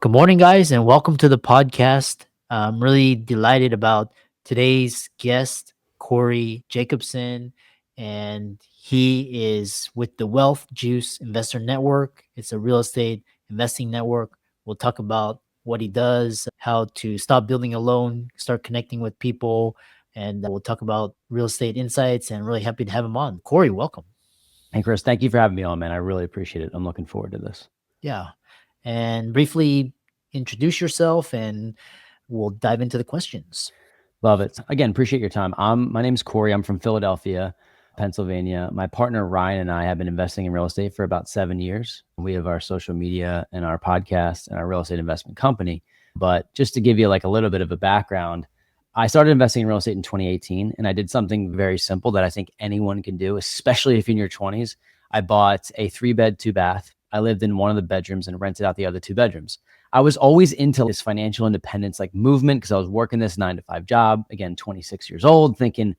Good morning, guys, and welcome to the podcast. I'm really delighted about today's guest, Corey Jacobson, and he is with the Wealth Juice Investor Network. It's a real estate investing network. We'll talk about what he does, how to stop building alone, start connecting with people, and we'll talk about real estate insights. And really happy to have him on. Corey, welcome. Hey, Chris, thank you for having me on, man. I really appreciate it. I'm looking forward to this. Yeah, and briefly introduce yourself, and we'll dive into the questions. Love it. Again, appreciate your time. My name's Corey. I'm from Philadelphia, Pennsylvania. My partner, Ryan, and I have been investing in real estate for about 7 years. We have our social media and our podcast and our real estate investment company. But just to give you like a little bit of a background, I started investing in real estate in 2018, and I did something very simple that I think anyone can do, especially if you're in your 20s. I bought a 3-bed, 2-bath. I lived in one of the bedrooms and rented out the other 2 bedrooms. I was always into this financial independence like movement because I was working this 9-to-5 job, again, 26 years old, thinking,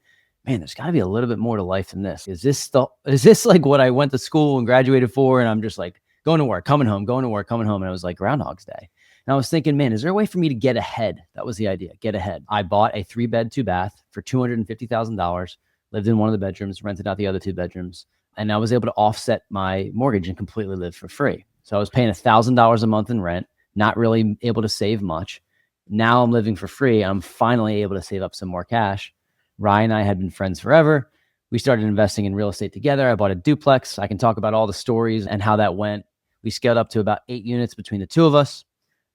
man, there's got to be a little bit more to life than this. Is this like what I went to school and graduated for? And I'm just like going to work, coming home, going to work, coming home. And it was like Groundhog's Day. And I was thinking, man, is there a way for me to get ahead? That was the idea, get ahead. I bought a 3-bed, 2-bath for $250,000, lived in one of the bedrooms, rented out the other 2 bedrooms. And I was able to offset my mortgage and completely live for free. So I was paying $1,000 a month in rent, not really able to save much. Now I'm living for free. I'm finally able to save up some more cash. Ryan and I had been friends forever. We started investing in real estate together. I bought a duplex. I can talk about all the stories and how that went. We scaled up to about 8 units between the two of us.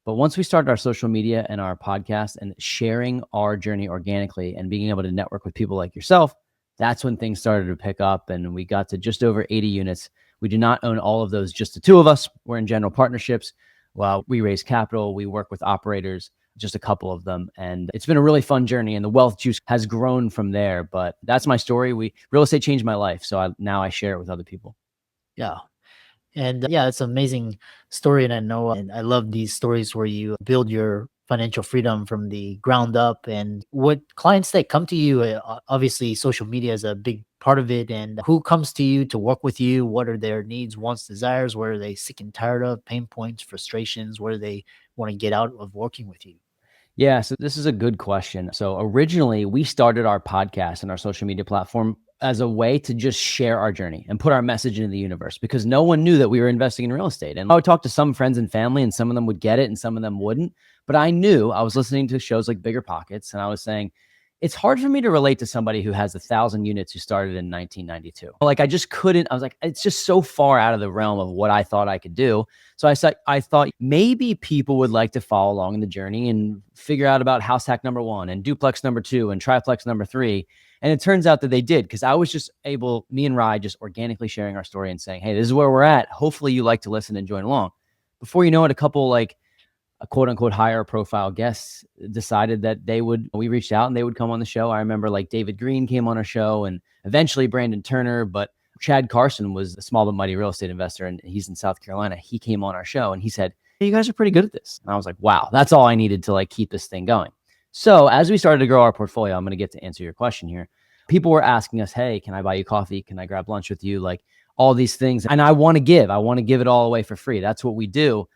But once we started our social media and our podcast and sharing our journey organically and being able to network with people like yourself, that's when things started to pick up and we got to just over 80 units. We do not own all of those, just the two of us. We're in general partnerships. Well, we raise capital, we work with operators, just a couple of them. And it's been a really fun journey and the wealth juice has grown from there. But that's my story. Real estate changed my life. So now I share it with other people. Yeah. And yeah, it's an amazing story. And I know, and I love these stories where you build your financial freedom from the ground up. And what clients that come to you, obviously, social media is a big part of it. And who comes to you to work with you? What are their needs, wants, desires? What are they sick and tired of? Pain points, frustrations? What do they want to get out of working with you? Yeah, so this is a good question. So originally, we started our podcast and our social media platform as a way to just share our journey and put our message into the universe because no one knew that we were investing in real estate. And I would talk to some friends and family, and some of them would get it and some of them wouldn't. But I knew I was listening to shows like Bigger Pockets, and I was saying, it's hard for me to relate to somebody who has 1,000 units who started in 1992. Like I just couldn't. I was like, it's just so far out of the realm of what I thought I could do. So I thought maybe people would like to follow along in the journey and figure out about house hack number 1 and duplex number 2 and triplex number 3. And it turns out that they did because I was just able, me and Rye, just organically sharing our story and saying, hey, this is where we're at. Hopefully you like to listen and join along. Before you know it, a couple like a quote unquote higher profile guests decided that we reached out and they would come on the show. I remember like David Green came on our show and eventually Brandon Turner, but Chad Carson was a small but mighty real estate investor and he's in South Carolina. He came on our show and he said, hey, you guys are pretty good at this. And I was like, wow, that's all I needed to like keep this thing going. So as we started to grow our portfolio, I'm going to get to answer your question here. People were asking us, hey, can I buy you coffee? Can I grab lunch with you? Like all these things. And I want to give it all away for free. That's what we do.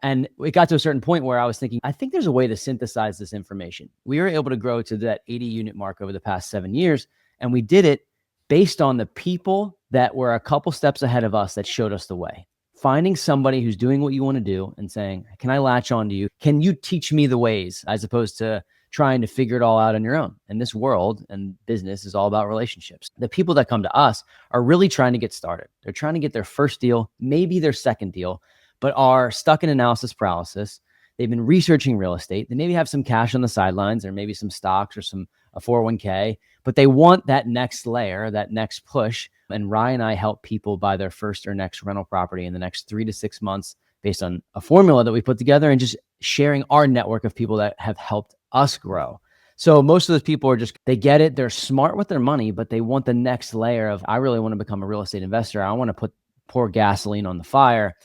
And it got to a certain point where I was thinking, I think there's a way to synthesize this information. We were able to grow to that 80 unit mark over the past 7 years. And we did it based on the people that were a couple steps ahead of us that showed us the way. Finding somebody who's doing what you want to do and saying, can I latch on to you? Can you teach me the ways, as opposed to trying to figure it all out on your own? And this world and business is all about relationships. The people that come to us are really trying to get started. They're trying to get their first deal, maybe their second deal, but are stuck in analysis paralysis. They've been researching real estate. They maybe have some cash on the sidelines or maybe some stocks or a 401k, but they want that next layer, that next push. And Ryan and I help people buy their first or next rental property in the next 3 to 6 months based on a formula that we put together and just sharing our network of people that have helped us grow. So most of those people are they get it. They're smart with their money, but they want the next layer of, I really want to become a real estate investor. I want to pour gasoline on the fire.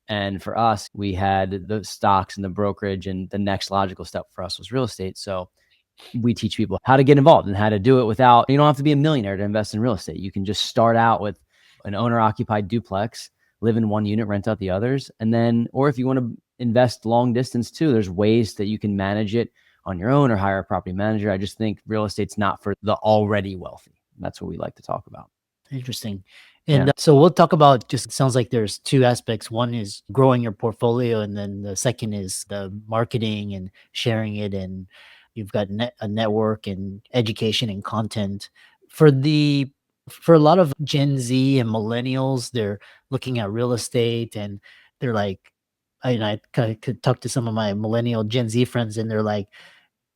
And for us, we had the stocks and the brokerage, and the next logical step for us was real estate. So we teach people how to get involved and how to do it without, you don't have to be a millionaire to invest in real estate. You can just start out with an owner occupied duplex live in one unit, rent out the others. And then, or if you want to invest long distance too, there's ways that you can manage it on your own or hire a property manager. I just think real estate's not for the already wealthy. That's what we like to talk about. Interesting. And so we'll talk about, just sounds like there's two aspects. One is growing your portfolio, and then the second is the marketing and sharing it. And you've got a network and education and content. For a lot of Gen Z and millennials, they're looking at real estate and they're like, I could talk to some of my millennial Gen Z friends, and they're like,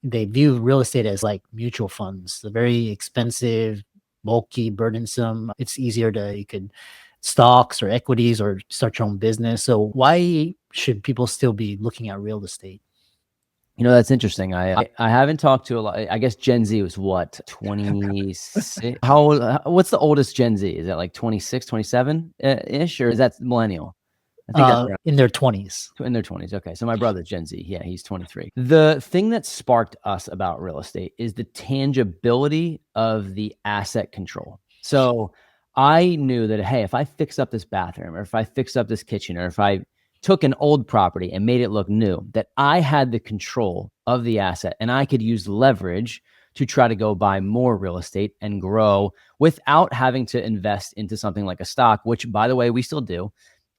they view real estate as like mutual funds. They're very expensive, bulky, burdensome. It's easier you could stocks or equities or start your own business. So why should people still be looking at real estate? That's interesting. I haven't talked to a lot. I guess Gen Z was what, 26? How old, what's the oldest Gen Z? Is that like 26, 27 ish, or is that millennial? I think that's In their 20s. In their 20s. Okay. So my brother's Gen Z. Yeah, he's 23. The thing that sparked us about real estate is the tangibility of the asset control. So I knew that, hey, if I fix up this bathroom, or if I fix up this kitchen, or if I took an old property and made it look new, that I had the control of the asset and I could use leverage to try to go buy more real estate and grow without having to invest into something like a stock, which, by the way, we still do.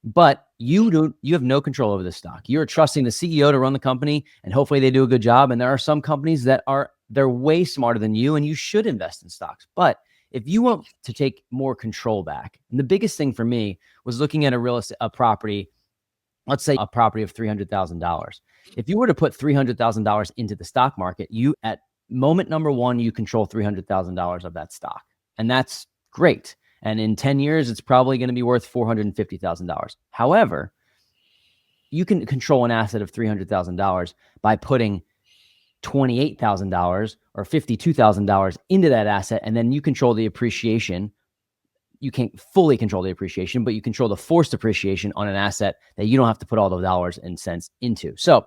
But you have no control over the stock. You're trusting the CEO to run the company, and hopefully they do a good job. And there are some companies that they're way smarter than you, and you should invest in stocks. But if you want to take more control back, and the biggest thing for me was looking at a property, let's say a property of $300,000. If you were to put $300,000 into the stock market, you, at moment number one, you control $300,000 of that stock, and that's great. And in 10 years, it's probably going to be worth $450,000. However, you can control an asset of $300,000 by putting $28,000 or $52,000 into that asset, and then you control the appreciation. You can't fully control the appreciation, but you control the forced appreciation on an asset that you don't have to put all the dollars and cents into. So,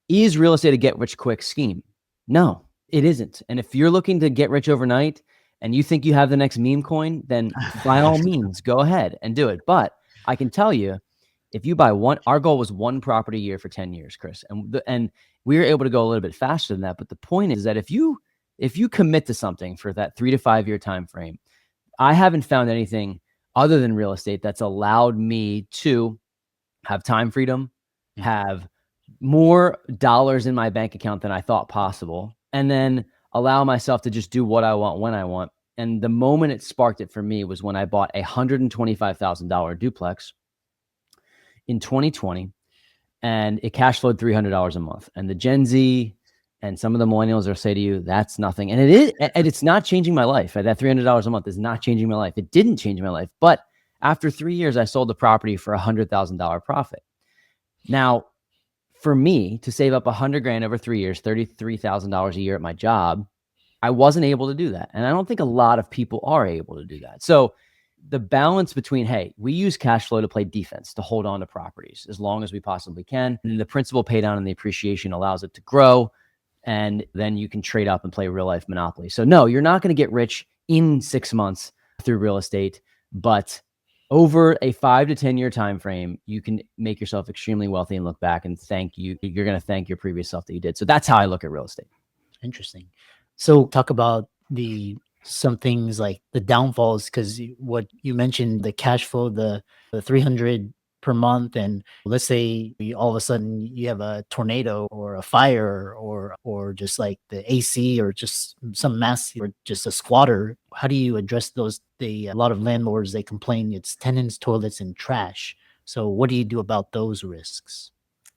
is real estate a get-rich-quick scheme? No, it isn't. And if you're looking to get rich overnight, and you think you have the next meme coin, then by all means, go ahead and do it. But I can tell you, if you buy one, our goal was one property a year for 10 years, Chris. And we were able to go a little bit faster than that. But the point is that if you commit to something for that 3 to 5 year time frame, I haven't found anything other than real estate that's allowed me to have time freedom, have more dollars in my bank account than I thought possible, and then allow myself to just do what I want when I want. And the moment it sparked it for me was when I bought a $125,000 duplex in 2020, and it cash flowed $300 a month. And the Gen Z and some of the millennials will say to you, that's nothing. And it is, and it's not changing my life. That $300 a month is not changing my life. It didn't change my life. But after 3 years, I sold the property for $100,000 profit. Now, for me to save up $100,000 over 3 years, $33,000 a year at my job, I wasn't able to do that. And I don't think a lot of people are able to do that. So the balance between, hey, we use cash flow to play defense, to hold on to properties as long as we possibly can. And the principal pay down and the appreciation allows it to grow. And then you can trade up and play real life Monopoly. So no, you're not going to get rich in 6 months through real estate, but over a 5 to 10 year time frame, you can make yourself extremely wealthy and look back and you're going to thank your previous self that you did. So that's how I look at real estate. Interesting. So talk about some things like the downfalls, because what you mentioned, the cash flow, the 300 per month, and let's say all of a sudden you have a tornado or a fire or just like the AC or just some mass or just a squatter. How do you address those? A lot of landlords, they complain it's tenants, toilets, and trash. So what do you do about those risks?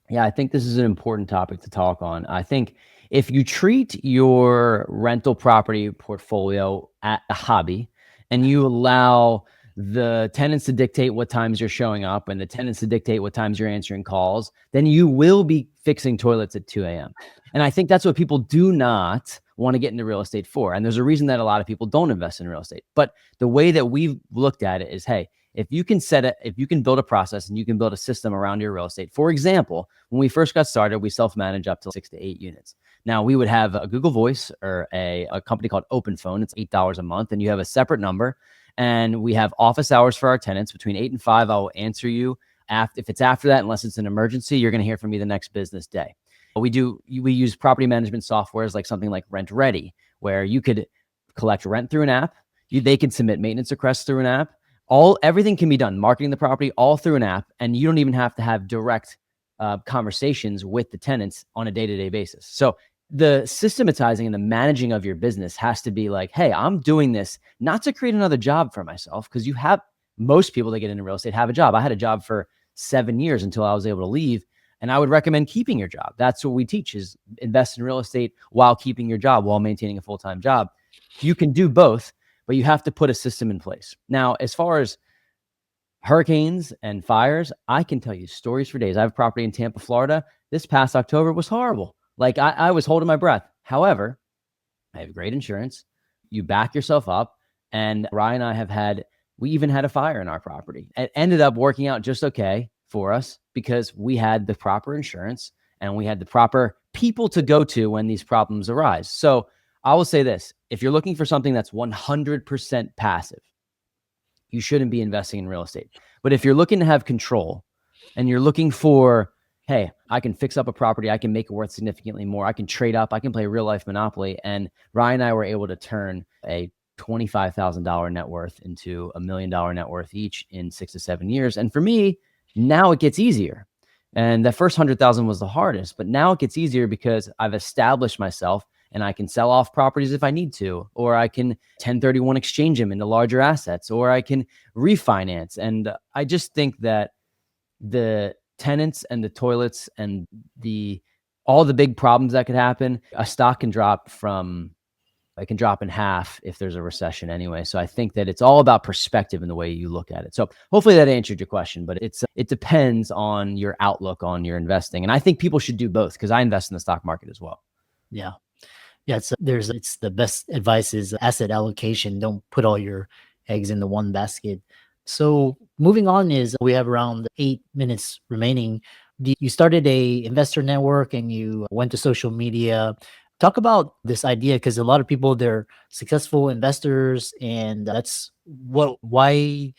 Yeah, I think this is an important topic to talk on. I think if you treat your rental property portfolio as a hobby and you allow the tenants to dictate what times you're showing up and the tenants to dictate what times you're answering calls, then you will be fixing toilets at 2 a.m. And I think that's what people do not want to get into real estate for. And there's a reason that a lot of people don't invest in real estate. But the way that we've looked at it is, hey, if you can build a process and you can build a system around your real estate. For example, when we first got started, we self-manage up to 6 to 8 units. Now we would have a Google Voice or a company called Open Phone. It's $8 a month, and you have a separate number. And we have office hours for our tenants between 8 and 5. I will answer you if it's after that, unless it's an emergency. You're going to hear from me the next business day. We use property management softwares like something like Rent Ready, where you could collect rent through an app. They can submit maintenance requests through an app. Everything can be done, marketing the property all through an app, and you don't even have to have direct conversations with the tenants on a day-to-day basis. So the systematizing and the managing of your business has to be like, hey, I'm doing this not to create another job for myself, because most people that get into real estate have a job. I had a job for 7 years until I was able to leave. And I would recommend keeping your job. That's what we teach, is invest in real estate while keeping your job, while maintaining a full-time job. You can do both, but you have to put a system in place. Now, as far as hurricanes and fires, I can tell you stories for days. I have property in Tampa, Florida. This past October was horrible. Like I was holding my breath. However, I have great insurance. You back yourself up. And Ryan and I we even had a fire in our property. It ended up working out just okay for us because we had the proper insurance and we had the proper people to go to when these problems arise. So I will say this: if you're looking for something that's 100% passive, you shouldn't be investing in real estate. But if you're looking to have control and you're looking for, hey, I can fix up a property, I can make it worth significantly more, I can trade up, I can play real life Monopoly. And Ryan and I were able to turn a $25,000 net worth into $1 million net worth each in 6 to 7 years. And for me, now it gets easier. And that first 100,000 was the hardest, but now it gets easier because I've established myself and I can sell off properties if I need to, or I can 1031 exchange them into larger assets, or I can refinance. And I just think that the tenants and the toilets and all the big problems that could happen, a stock can drop in half if there's a recession anyway. So I think that it's all about perspective in the way you look at it. So hopefully that answered your question, but it depends on your outlook on your investing. And I think people should do both, because I invest in the stock market as well. Yeah. Yeah. It's the best advice is asset allocation. Don't put all your eggs in the one basket. So moving on, is we have around 8 minutes remaining. You started a investor network and you went to social media. Talk about this idea, because a lot of people, they're successful investors, and that's why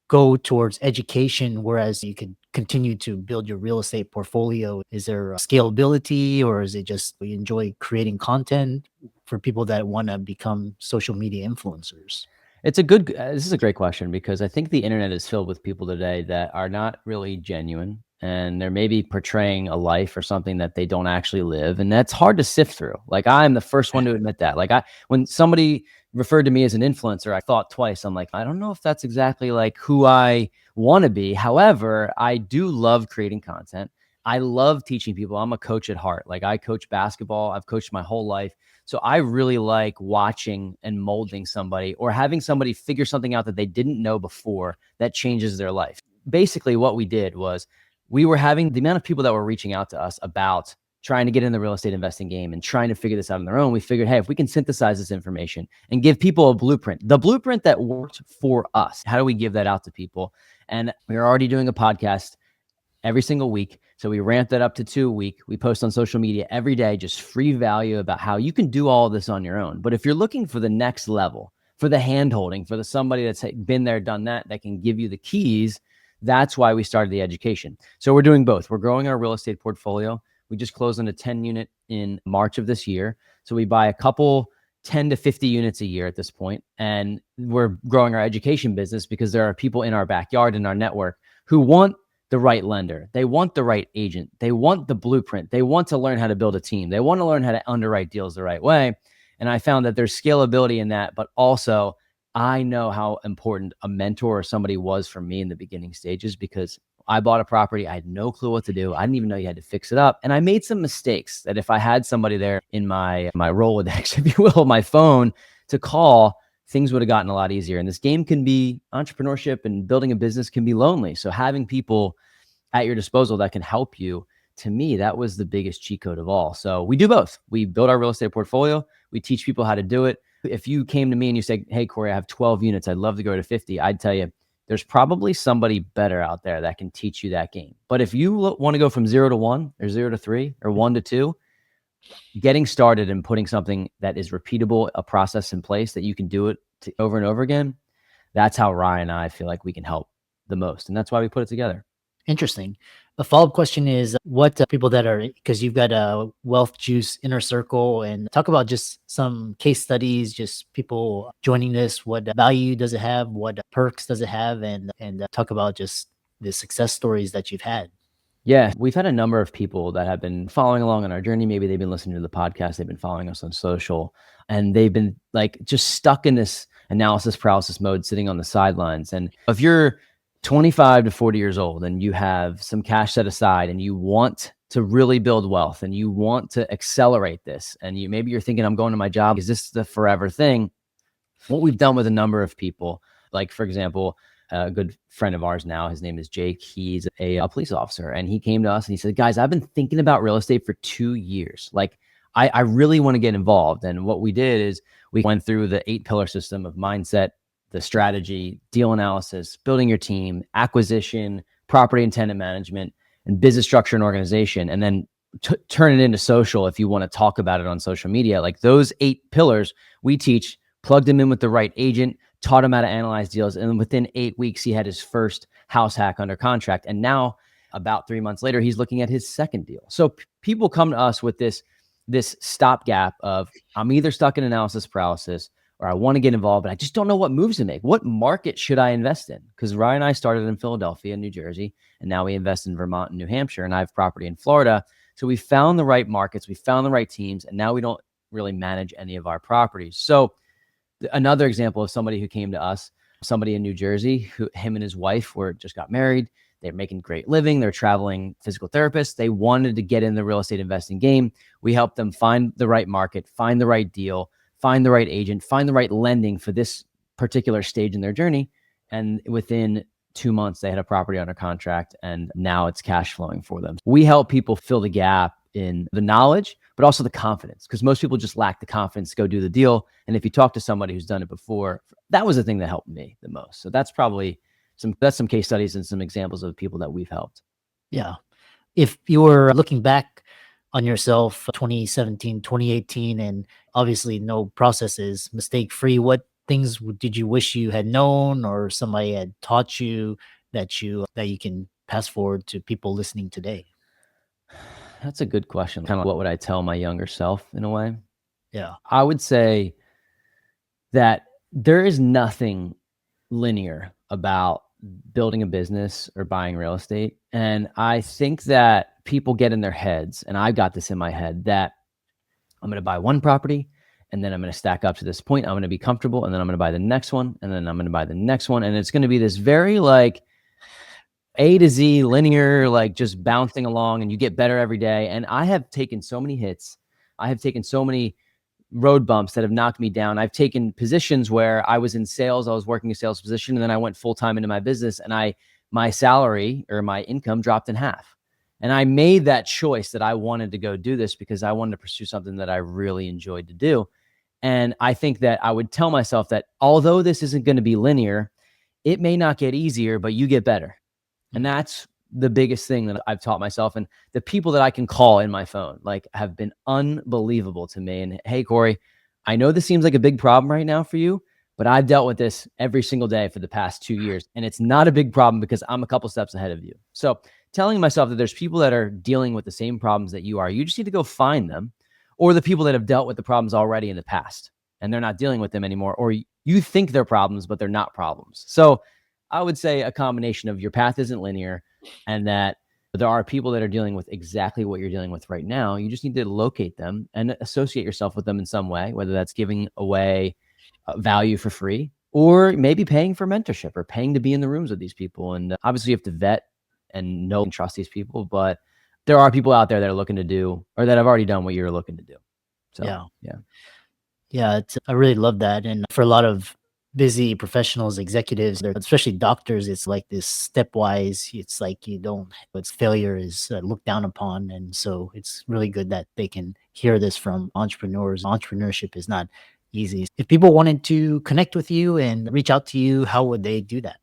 go towards education, whereas you could continue to build your real estate portfolio. Is there scalability, or is it just we enjoy creating content for people that want to become social media influencers? This is a great question, because I think the internet is filled with people today that are not really genuine, and they're maybe portraying a life or something that they don't actually live. And that's hard to sift through. Like, I'm the first one to admit that. When somebody referred to me as an influencer, I thought twice. I'm like, I don't know if that's exactly like who I want to be. However, I do love creating content. I love teaching people. I'm a coach at heart. Like, I coach basketball. I've coached my whole life. So I really like watching and molding somebody, or having somebody figure something out that they didn't know before that changes their life. Basically, what we did was, we were having the amount of people that were reaching out to us about trying to get in the real estate investing game and trying to figure this out on their own. We figured, hey, if we can synthesize this information and give people a blueprint, the blueprint that worked for us, how do we give that out to people? And we are already doing a podcast every single week. So we ramped that up to 2 a week. We post on social media every day, just free value about how you can do all of this on your own. But if you're looking for the next level, for the hand-holding, for somebody that's been there, done that can give you the keys, that's why we started the education. So we're doing both. We're growing our real estate portfolio. We just closed on a 10 unit in March of this year. So we buy a couple 10 to 50 units a year at this point. And we're growing our education business, because there are people in our backyard, in our network, who want the right lender. They want the right agent. They want the blueprint. They want to learn how to build a team. They want to learn how to underwrite deals the right way. And I found that there's scalability in that, but also I know how important a mentor or somebody was for me in the beginning stages, because I bought a property. I had no clue what to do. I didn't even know you had to fix it up. And I made some mistakes that if I had somebody there in my Rolodex, if you will, my phone to call, things would have gotten a lot easier. And this game can be, entrepreneurship and building a business can be lonely. So having people at your disposal that can help you, to me, that was the biggest cheat code of all. So we do both. We build our real estate portfolio. We teach people how to do it. If you came to me and you said, hey, Corey, I have 12 units, I'd love to go to 50, I'd tell you, there's probably somebody better out there that can teach you that game. But if you want to go from 0 to 1 or 0 to 3 or 1 to 2, getting started and putting something that is repeatable, a process in place that you can do it over and over again, that's how Ryan and I feel like we can help the most. And that's why we put it together. Interesting. A follow-up question is what people that are, because you've got a wealth juice inner circle, and talk about just some case studies, just people joining this. What value does it have? What perks does it have? And talk about just the success stories that you've had. Yeah, we've had a number of people that have been following along on our journey. Maybe they've been listening to the podcast, they've been following us on social, and they've been like just stuck in this analysis paralysis mode, sitting on the sidelines. And if you're 25 to 40 years old and you have some cash set aside and you want to really build wealth and you want to accelerate this, and maybe you're thinking, I'm going to my job, is this the forever thing? What we've done with a number of people, like for example, a good friend of ours now, his name is Jake. He's a police officer, and he came to us and he said, guys, I've been thinking about real estate for 2 years. Like, I really want to get involved. And what we did is we went through the 8-pillar system of mindset, the strategy, deal analysis, building your team, acquisition, property and tenant management, and business structure and organization. And then turn it into social if you want to talk about it on social media. Like those 8 pillars we teach, plugged him in with the right agent, taught him how to analyze deals. And within 8 weeks, he had his first house hack under contract. And now about 3 months later, he's looking at his second deal. So people come to us with this stopgap of, I'm either stuck in analysis paralysis or I want to get involved, but I just don't know what moves to make. What market should I invest in? Because Ryan and I started in Philadelphia and New Jersey, and now we invest in Vermont and New Hampshire, and I have property in Florida. So we found the right markets, we found the right teams, and now we don't really manage any of our properties. So another example of somebody who came to us, somebody in New Jersey, him and his wife just got married. They're making great living. They're traveling physical therapists. They wanted to get in the real estate investing game. We helped them find the right market, find the right deal, find the right agent, find the right lending for this particular stage in their journey. And within 2 months, they had a property under contract, and now it's cash flowing for them. We help people fill the gap in the knowledge, but also the confidence, because most people just lack the confidence to go do the deal. And if you talk to somebody who's done it before, that was the thing that helped me the most. So that's probably some case studies and some examples of people that we've helped. Yeah. If you were looking back on yourself 2017, 2018, and obviously no process is mistake free, what things did you wish you had known or somebody had taught you that you can pass forward to people listening today? That's a good question. Kind of what would I tell my younger self in a way? Yeah. I would say that there is nothing linear about building a business or buying real estate. And I think that people get in their heads, and I've got this in my head, that I'm going to buy one property and then I'm going to stack up to this point. I'm going to be comfortable, and then I'm going to buy the next one, and then I'm going to buy the next one. And it's going to be this very like A to Z linear, like just bouncing along, and you get better every day. And I have taken so many hits. I have taken so many road bumps that have knocked me down. I've taken positions where I was in sales, I was working a sales position, and then I went full-time into my business, and my salary or my income dropped in half. And I made that choice that I wanted to go do this because I wanted to pursue something that I really enjoyed to do. And I think that I would tell myself that although this isn't going to be linear, it may not get easier, but you get better. And that's the biggest thing that I've taught myself. And the people that I can call in my phone, like, have been unbelievable to me. And hey, Corey, I know this seems like a big problem right now for you, but I've dealt with this every single day for the past 2 years. And it's not a big problem because I'm a couple steps ahead of you. So telling myself that there's people that are dealing with the same problems that you are, you just need to go find them, or the people that have dealt with the problems already in the past and they're not dealing with them anymore, or you think they're problems, but they're not problems. So I would say a combination of your path isn't linear, and that there are people that are dealing with exactly what you're dealing with right now. You just need to locate them and associate yourself with them in some way, whether that's giving away value for free, or maybe paying for mentorship or paying to be in the rooms with these people. And obviously you have to vet and know and trust these people, but there are people out there that are looking to do, or that have already done what you're looking to do. So yeah, I really love that. And for a lot of busy professionals, executives, especially doctors, it's like this stepwise. It's like it's failure is looked down upon. And so it's really good that they can hear this from entrepreneurs. Entrepreneurship is not easy. If people wanted to connect with you and reach out to you, how would they do that?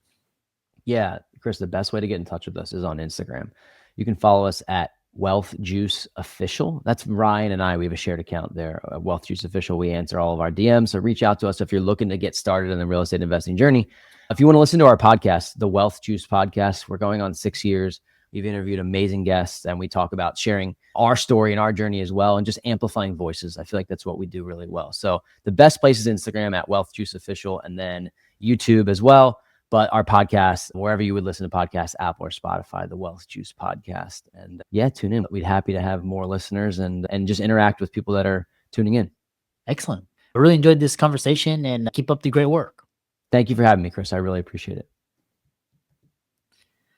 Yeah, Chris, the best way to get in touch with us is on Instagram. You can follow us at Wealth Juice Official. That's Ryan and I. We have a shared account there, Wealth Juice Official. We answer all of our DMs. So reach out to us if you're looking to get started in the real estate investing journey. If you want to listen to our podcast, the Wealth Juice Podcast, we're going on 6 years. We've interviewed amazing guests, and we talk about sharing our story and our journey as well, and just amplifying voices. I feel like that's what we do really well. So the best place is Instagram at Wealth Juice Official, and then YouTube as well. But our podcast, wherever you would listen to podcasts, Apple or Spotify, the Wealth Juice Podcast. And yeah, tune in. We'd happy to have more listeners and just interact with people that are tuning in. Excellent. I really enjoyed this conversation, and keep up the great work. Thank you for having me, Chris. I really appreciate it.